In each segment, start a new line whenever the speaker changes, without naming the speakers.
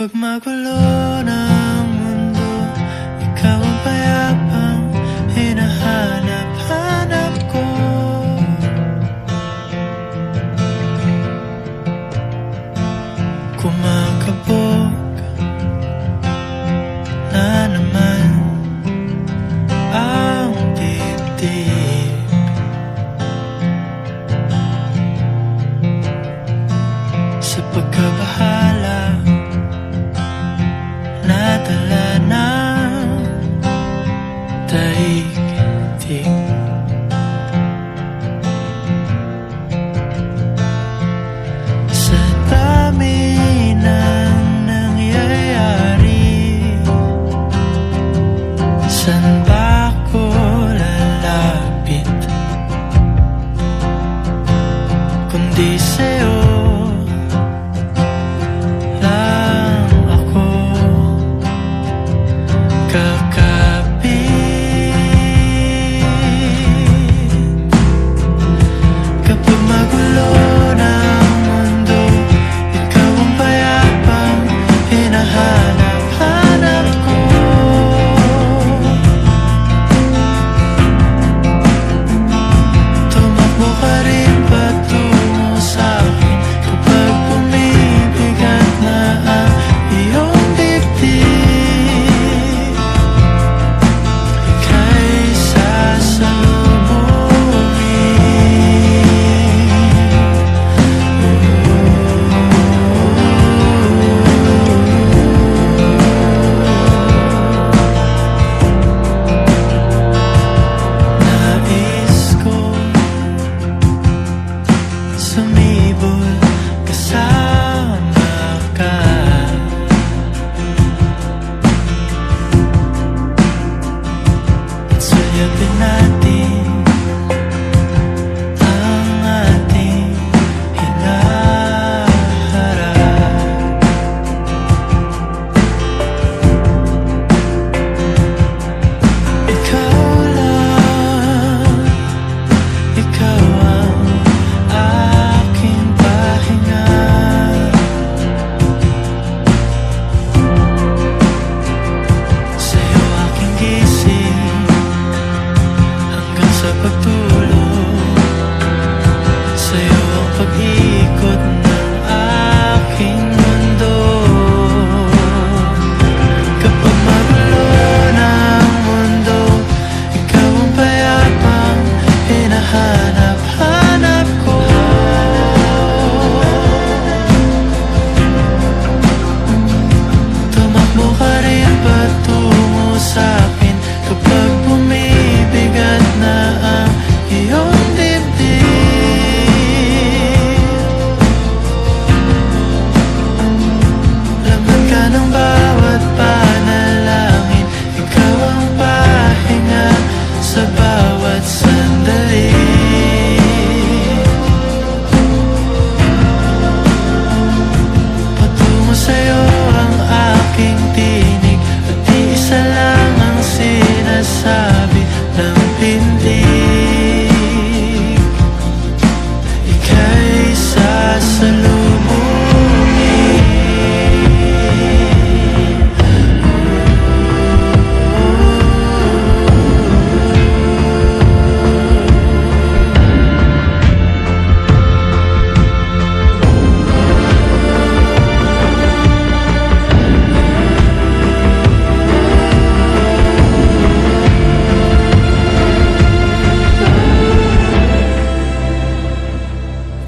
Kapag magulo ng mundo, ikaw ang payapang hinahanap-hanap ko. Kumakabog na naman ang dibdib. Sa pagkabahala nadala ng daigdig. Sa dami ng nangyayari, saan ba ako lalapit kundi sa'yo?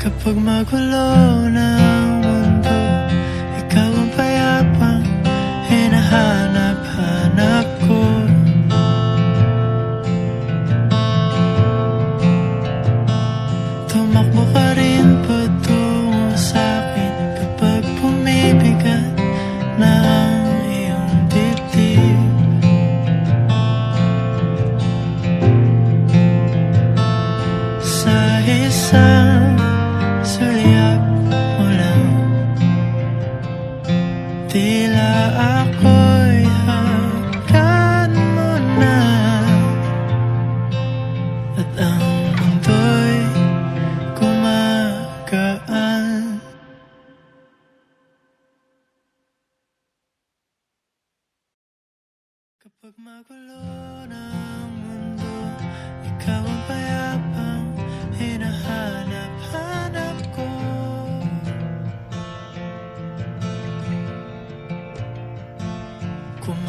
Kapag magulo ng mundo, ikaw ang payapang hinahanap-hanap ko. Tumakbo ka rin patungo sa'kin kapag bumibigat na ang iyong dibdib. Sa isang sulyap mo lang, tila ako'y hagkan mo na, at ang mundo'y gumagaan. Magulo ng mundo, ikaw ang payapang hinahanap-hanap ko. Kung